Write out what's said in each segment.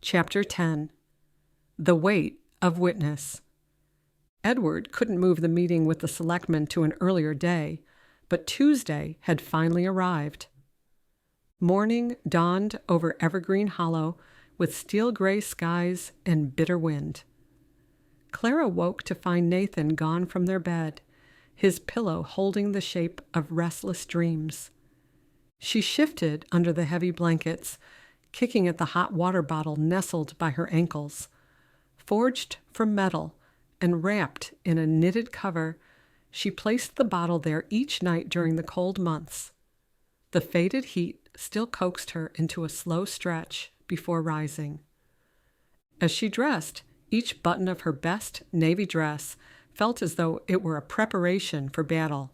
Chapter 10. The Weight of Witness. Edward couldn't move the meeting with the selectmen to an earlier day, but Tuesday had finally arrived. Morning dawned over Evergreen Hollow with steel-gray skies and bitter wind. Clara woke to find Nathan gone from their bed, his pillow holding the shape of restless dreams. She shifted under the heavy blankets, kicking at the hot water bottle nestled by her ankles. Forged from metal and wrapped in a knitted cover, she placed the bottle there each night during the cold months. The faded heat still coaxed her into a slow stretch before rising. As she dressed, each button of her best navy dress felt as though it were a preparation for battle.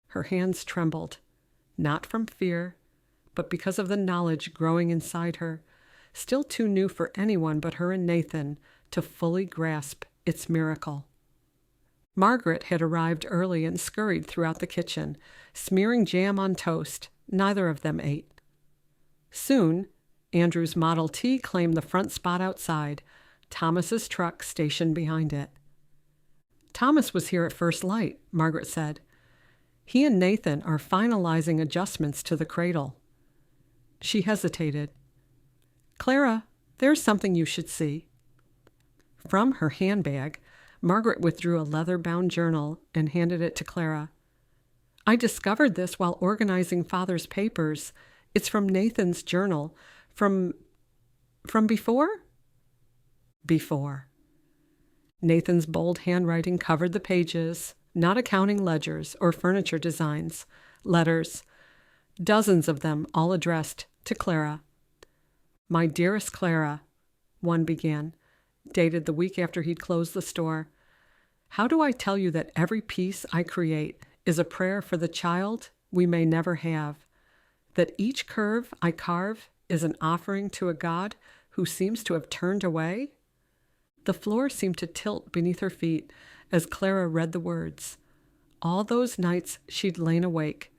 Her hands trembled, not from fear, but because of the knowledge growing inside her, still too new for anyone but her and Nathan to fully grasp its miracle. Margaret had arrived early and scurried throughout the kitchen, smearing jam on toast. Neither of them ate. Soon, Andrew's Model T claimed the front spot outside, Thomas's truck stationed behind it. Thomas was here at first light, Margaret said. He and Nathan are finalizing adjustments to the cradle. She hesitated. Clara, there's something you should see. From her handbag, Margaret withdrew a leather-bound journal and handed it to Clara. I discovered this while organizing Father's papers. It's from Nathan's journal. From before? Before. Nathan's bold handwriting covered the pages, not accounting ledgers or furniture designs, letters, dozens of them all addressed to Clara. My dearest Clara, one began, dated the week after he'd closed the store. How do I tell you that every piece I create is a prayer for the child we may never have, that each curve I carve is an offering to a God who seems to have turned away? The floor seemed to tilt beneath her feet as Clara read the words. All those nights she'd lain awake,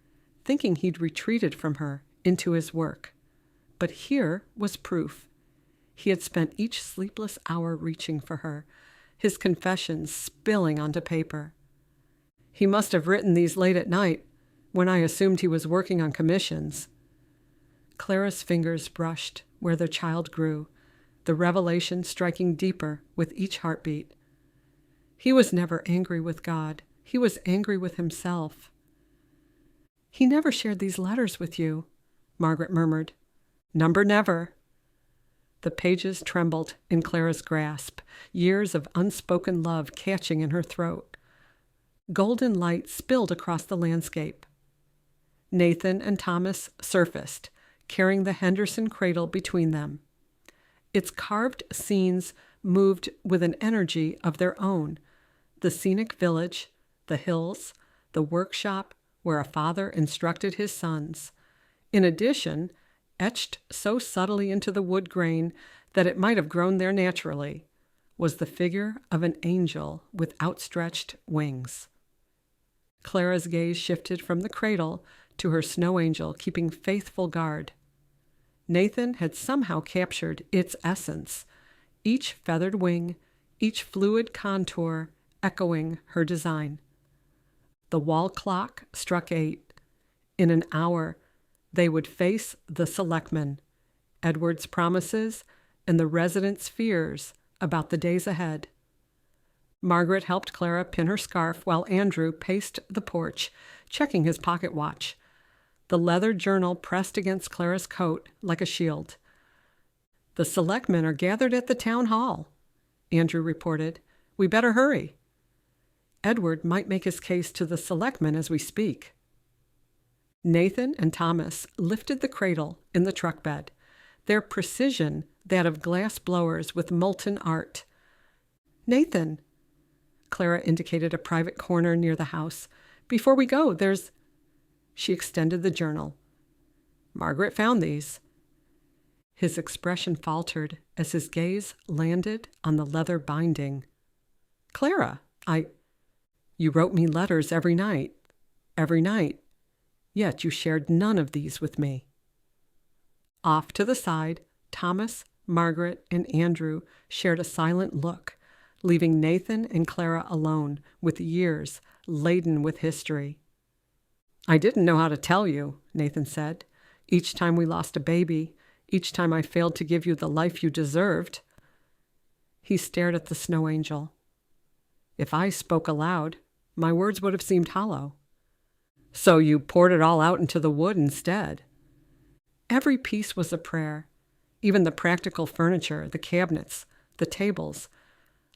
thinking he'd retreated from her into his work. But here was proof. He had spent each sleepless hour reaching for her, his confessions spilling onto paper. He must have written these late at night, when I assumed he was working on commissions. Clara's fingers brushed where the child grew, the revelation striking deeper with each heartbeat. He was never angry with God. He was angry with himself. He never shared these letters with you, Margaret murmured. Number never. The pages trembled in Clara's grasp, years of unspoken love catching in her throat. Golden light spilled across the landscape. Nathan and Thomas surfaced, carrying the Henderson cradle between them. Its carved scenes moved with an energy of their own. The scenic village, the hills, the workshop where a father instructed his sons. In addition, etched so subtly into the wood grain that it might have grown there naturally, was the figure of an angel with outstretched wings. Clara's gaze shifted from the cradle to her snow angel keeping faithful guard. Nathan had somehow captured its essence, each feathered wing, each fluid contour echoing her design. The wall clock struck 8. In an hour, they would face the selectmen, Edward's promises, and the residents' fears about the days ahead. Margaret helped Clara pin her scarf while Andrew paced the porch, checking his pocket watch. The leather journal pressed against Clara's coat like a shield. The selectmen are gathered at the town hall, Andrew reported. We better hurry. Edward might make his case to the selectmen as we speak. Nathan and Thomas lifted the cradle in the truck bed, their precision that of glass blowers with molten art. Nathan, Clara indicated a private corner near the house. Before we go, there's... She extended the journal. Margaret found these. His expression faltered as his gaze landed on the leather binding. Clara, You wrote me letters every night. Every night. Yet you shared none of these with me. Off to the side, Thomas Margaret, and Andrew shared a silent look, leaving Nathan and Clara alone with years laden with history. "I didn't know how to tell you," Nathan said. "Each time we lost a baby, each time I failed to give you the life you deserved." He stared at the snow angel. "If I spoke aloud, my words would have seemed hollow." "So you poured it all out into the wood instead." Every piece was a prayer, even the practical furniture, the cabinets, the tables.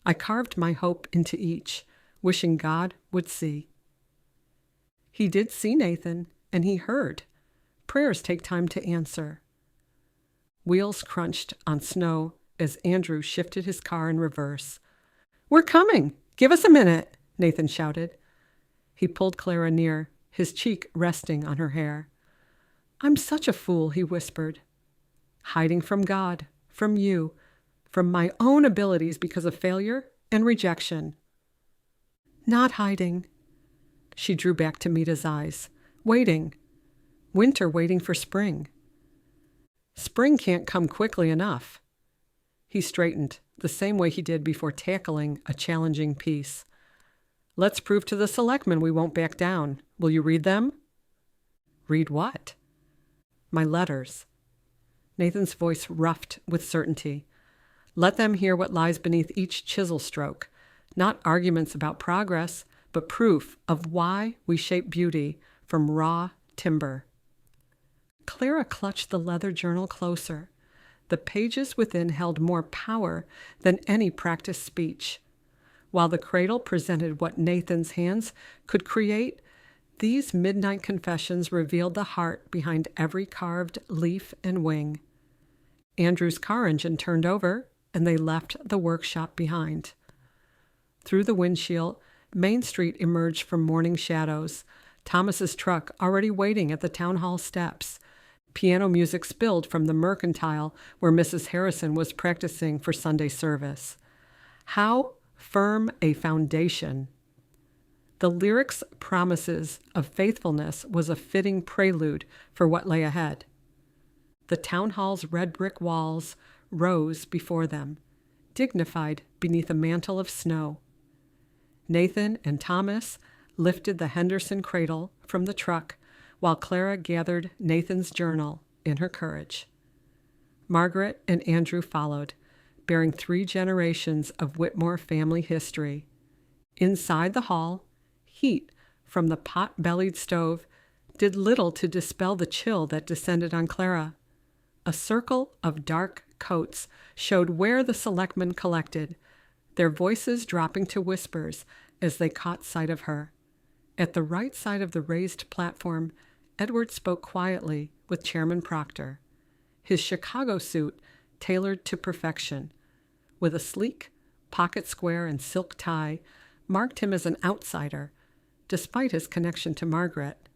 I carved my hope into each, wishing God would see. He did see, Nathan, and he heard. Prayers take time to answer. Wheels crunched on snow as Andrew shifted his car in reverse. "We're coming! Give us a minute!" Nathan shouted. He pulled Clara near, his cheek resting on her hair. "I'm such a fool," he whispered. "Hiding from God, from you, from my own abilities because of failure and rejection." "Not hiding." She drew back to meet his eyes. "Waiting. Winter waiting for spring. Spring can't come quickly enough." He straightened, the same way he did before tackling a challenging piece. "Let's prove to the selectmen we won't back down. Will you read them?" "Read what?" "My letters." Nathan's voice roughed with certainty. "Let them hear what lies beneath each chisel stroke. Not arguments about progress, but proof of why we shape beauty from raw timber." Clara clutched the leather journal closer. The pages within held more power than any practiced speech. While the cradle presented what Nathan's hands could create, these midnight confessions revealed the heart behind every carved leaf and wing. Andrew's car engine turned over, and they left the workshop behind. Through the windshield, Main Street emerged from morning shadows, Thomas's truck already waiting at the town hall steps. Piano music spilled from the mercantile where Mrs. Harrison was practicing for Sunday service. How firm a foundation! The lyrics' promises of faithfulness was a fitting prelude for what lay ahead. The town hall's red brick walls rose before them, dignified beneath a mantle of snow. Nathan and Thomas lifted the Henderson cradle from the truck while Clara gathered Nathan's journal in her courage. Margaret and Andrew followed, bearing 3 generations of Whitmore family history. Inside the hall, heat from the pot-bellied stove did little to dispel the chill that descended on Clara. A circle of dark coats showed where the selectmen collected, their voices dropping to whispers as they caught sight of her. At the right side of the raised platform, Edward spoke quietly with Chairman Proctor, his Chicago suit tailored to perfection, with a sleek pocket square and silk tie, marked him as an outsider, despite his connection to Margaret.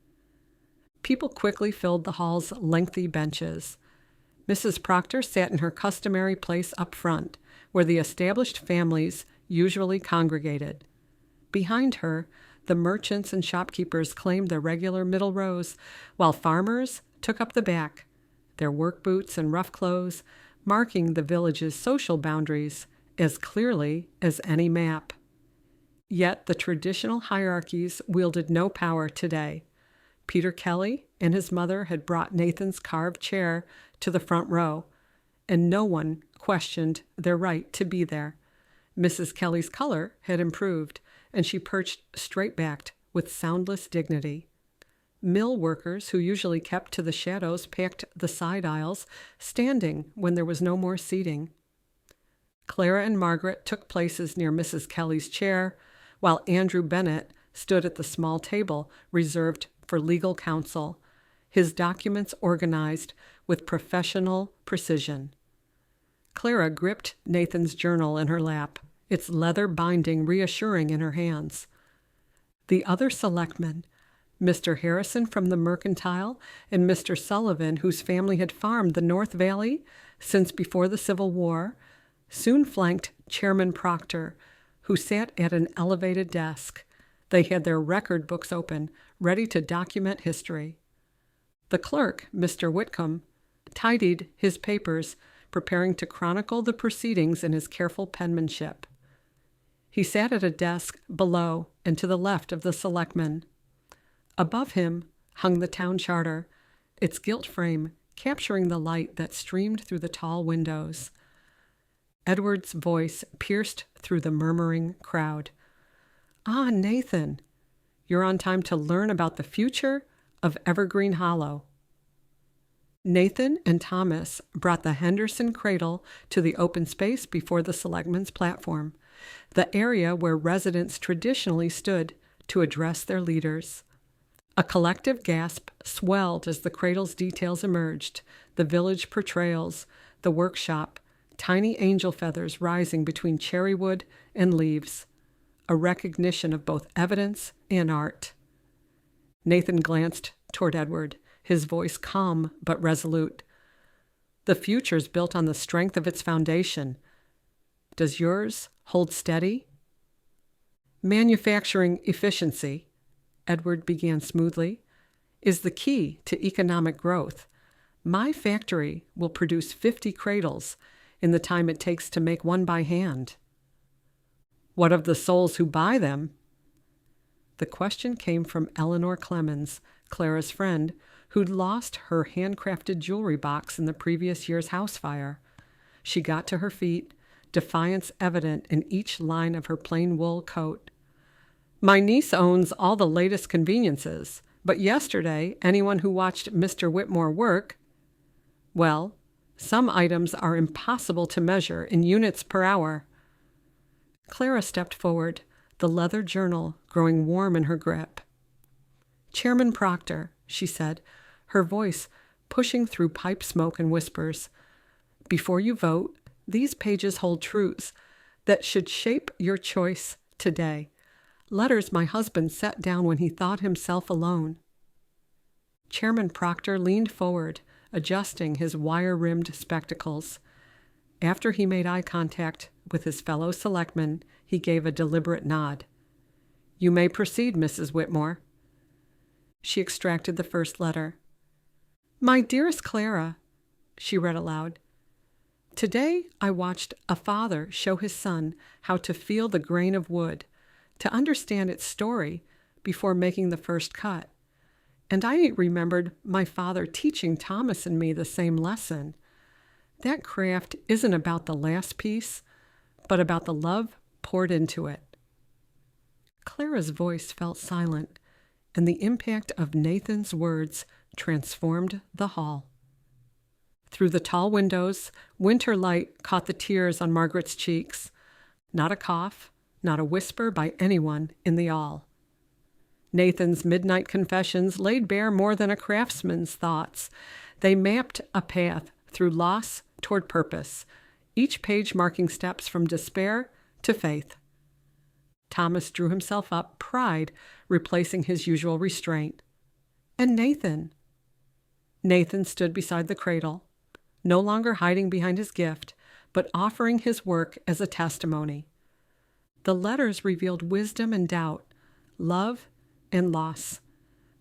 People quickly filled the hall's lengthy benches. Mrs. Proctor sat in her customary place up front, where the established families usually congregated. Behind her, the merchants and shopkeepers claimed their regular middle rows, while farmers took up the back, their work boots and rough clothes marking the village's social boundaries as clearly as any map. Yet the traditional hierarchies wielded no power today. Peter Kelly and his mother had brought Nathan's carved chair to the front row, and no one questioned their right to be there. Mrs. Kelly's color had improved, and she perched straight-backed with soundless dignity. Mill workers who usually kept to the shadows packed the side aisles, standing when there was no more seating. Clara and Margaret took places near Mrs. Kelly's chair, while Andrew Bennett stood at the small table reserved for legal counsel, his documents organized with professional precision. Clara gripped Nathan's journal in her lap, its leather binding reassuring in her hands. The other selectmen, Mr. Harrison from the Mercantile and Mr. Sullivan, whose family had farmed the North Valley since before the Civil War, soon flanked Chairman Proctor, who sat at an elevated desk. They had their record books open, ready to document history. The clerk, Mr. Whitcomb, tidied his papers, preparing to chronicle the proceedings in his careful penmanship. He sat at a desk below and to the left of the selectman. Above him hung the town charter, its gilt frame capturing the light that streamed through the tall windows. Edward's voice pierced through the murmuring crowd. "Ah, Nathan, you're on time to learn about the future of Evergreen Hollow." Nathan and Thomas brought the Henderson cradle to the open space before the selectman's platform, the area where residents traditionally stood to address their leaders. A collective gasp swelled as the cradle's details emerged, the village portrayals, the workshop, tiny angel feathers rising between cherry wood and leaves, a recognition of both evidence and art. Nathan glanced toward Edward, his voice calm but resolute. "The future's built on the strength of its foundation. Does yours hold steady?" "Manufacturing efficiency," Edward began smoothly, "is the key to economic growth. My factory will produce 50 cradles in the time it takes to make one by hand." "What of the souls who buy them?" The question came from Eleanor Clemens, Clara's friend, who'd lost her handcrafted jewelry box in the previous year's house fire. She got to her feet, defiance evident in each line of her plain wool coat. "My niece owns all the latest conveniences, but yesterday anyone who watched Mr. Whitmore work—" "Well, some items are impossible to measure in units per hour." Clara stepped forward, the leather journal growing warm in her grip. "Chairman Proctor," she said, her voice pushing through pipe smoke and whispers, "before you vote, these pages hold truths that should shape your choice today. Letters my husband set down when he thought himself alone." Chairman Proctor leaned forward, adjusting his wire-rimmed spectacles. After he made eye contact with his fellow selectman, he gave a deliberate nod. "You may proceed, Mrs. Whitmore." She extracted the first letter. "My dearest Clara," she read aloud, "today I watched a father show his son how to feel the grain of wood, to understand its story before making the first cut. And I remembered my father teaching Thomas and me the same lesson. That craft isn't about the last piece, but about the love poured into it." Clara's voice felt silent, and the impact of Nathan's words transformed the hall. Through the tall windows, winter light caught the tears on Margaret's cheeks. Not a cough, not a whisper by anyone in the all. Nathan's midnight confessions laid bare more than a craftsman's thoughts. They mapped a path through loss toward purpose, each page marking steps from despair to faith. Thomas drew himself up, pride replacing his usual restraint. And Nathan? Nathan stood beside the cradle, no longer hiding behind his gift, but offering his work as a testimony. The letters revealed wisdom and doubt, love and loss.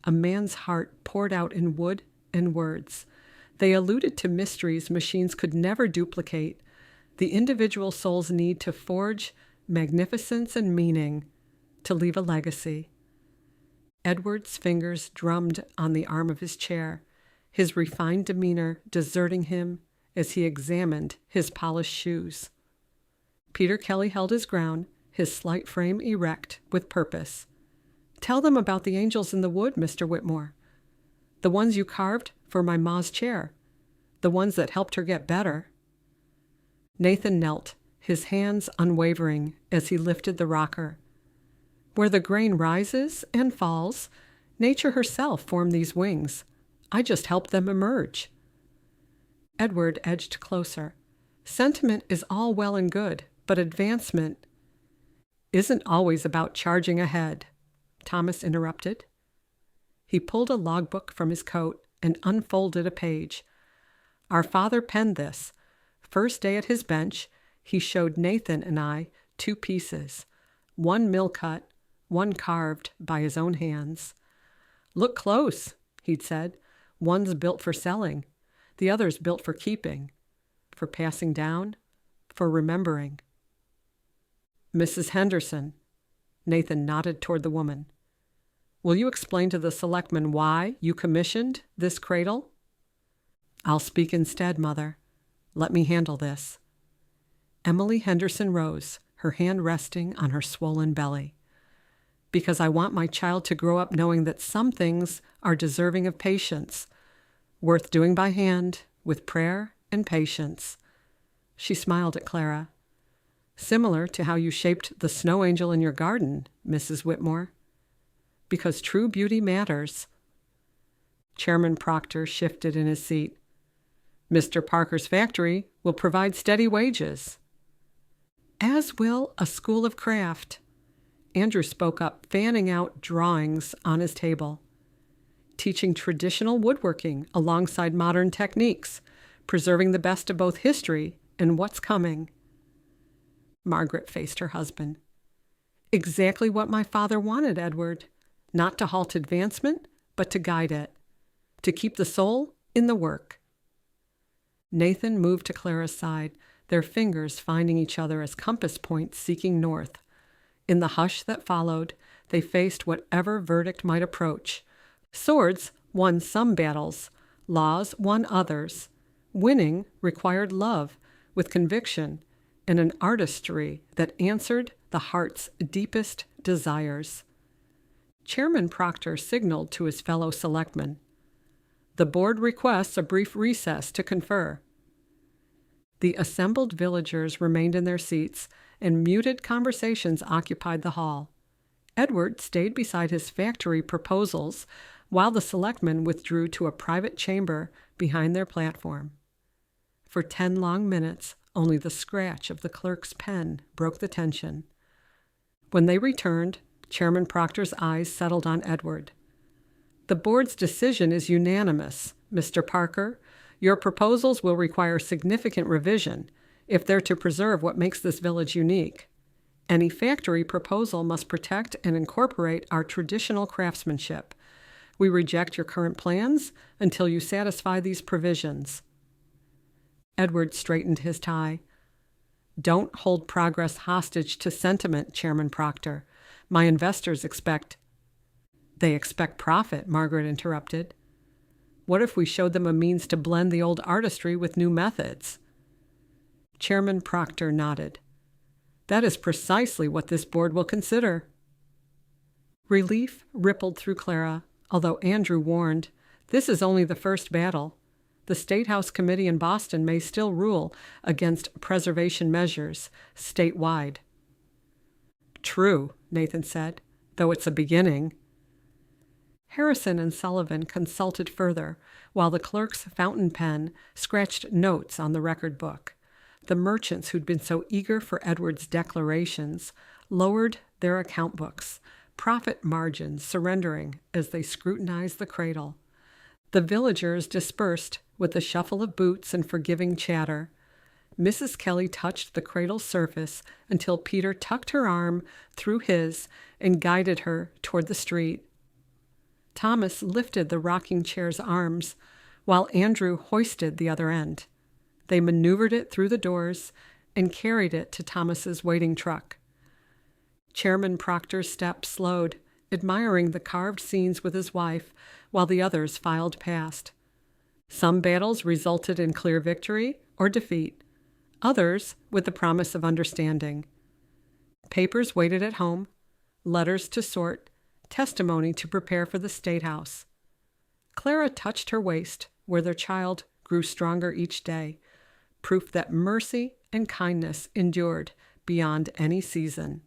A man's heart poured out in wood and words. They alluded to mysteries machines could never duplicate, the individual soul's need to forge magnificence and meaning, to leave a legacy. Edward's fingers drummed on the arm of his chair, his refined demeanor deserting him as he examined his polished shoes. Peter Kelly held his ground, his slight frame erect with purpose. "Tell them about the angels in the wood, Mr. Whitmore. The ones you carved for my ma's chair. The ones that helped her get better." Nathan knelt, his hands unwavering as he lifted the rocker. "Where the grain rises and falls, nature herself formed these wings. I just helped them emerge." Edward edged closer. "Sentiment is all well and good, but advancement isn't always about charging ahead," Thomas interrupted. He pulled a logbook from his coat and unfolded a page. "Our father penned this. First day at his bench, he showed Nathan and I 2 pieces, one mill-cut, one carved by his own hands. 'Look close,' he'd said. 'One's built for selling. The other's built for keeping. for passing down, for remembering. Mrs. Henderson, Nathan nodded toward the woman. Will you explain to the selectmen why you commissioned this cradle? I'll speak instead, Mother. Let me handle this. Emily Henderson rose, her hand resting on her swollen belly. Because I want my child to grow up knowing that some things are deserving of patience, worth doing by hand, with prayer and patience. She smiled at Clara. Similar to how you shaped the snow angel in your garden, Mrs. Whitmore. Because true beauty matters. Chairman Proctor shifted in his seat. Mr. Parker's factory will provide steady wages. As will a school of craft. Andrew spoke up, fanning out drawings on his table. Teaching traditional woodworking alongside modern techniques, preserving the best of both history and what's coming. Margaret faced her husband. Exactly what my father wanted, Edward. Not to halt advancement, but to guide it. To keep the soul in the work. Nathan moved to Clara's side, their fingers finding each other as compass points seeking north. In the hush that followed, they faced whatever verdict might approach. Swords won some battles, laws won others. Winning required love, with conviction, and an artistry that answered the heart's deepest desires. Chairman Proctor signaled to his fellow selectmen. The board requests a brief recess to confer. The assembled villagers remained in their seats, and muted conversations occupied the hall. Edward stayed beside his factory proposals, while the selectmen withdrew to a private chamber behind their platform. For 10 long minutes, only the scratch of the clerk's pen broke the tension. When they returned, Chairman Proctor's eyes settled on Edward. The board's decision is unanimous, Mr. Parker. Your proposals will require significant revision if they're to preserve what makes this village unique. Any factory proposal must protect and incorporate our traditional craftsmanship. We reject your current plans until you satisfy these provisions. Edward straightened his tie. Don't hold progress hostage to sentiment, Chairman Proctor. My investors expect... They expect profit, Margaret interrupted. What if we showed them a means to blend the old artistry with new methods? Chairman Proctor nodded. That is precisely what this board will consider. Relief rippled through Clara, although Andrew warned, this is only the first battle. The State House Committee in Boston may still rule against preservation measures statewide. True, Nathan said, though it's a beginning. Harrison and Sullivan consulted further, while the clerk's fountain pen scratched notes on the record book. The merchants who'd been so eager for Edward's declarations lowered their account books, profit margins surrendering as they scrutinized the cradle. The villagers dispersed with the shuffle of boots and forgiving chatter. Mrs. Kelly touched the cradle's surface until Peter tucked her arm through his and guided her toward the street. Thomas lifted the rocking chair's arms, while Andrew hoisted the other end. They maneuvered it through the doors and carried it to Thomas's waiting truck. Chairman Proctor's step slowed, admiring the carved scenes with his wife, while the others filed past. Some battles resulted in clear victory or defeat, others with the promise of understanding. Papers waited at home, letters to sort, testimony to prepare for the State House. Clara touched her waist, where their child grew stronger each day, proof that mercy and kindness endured beyond any season.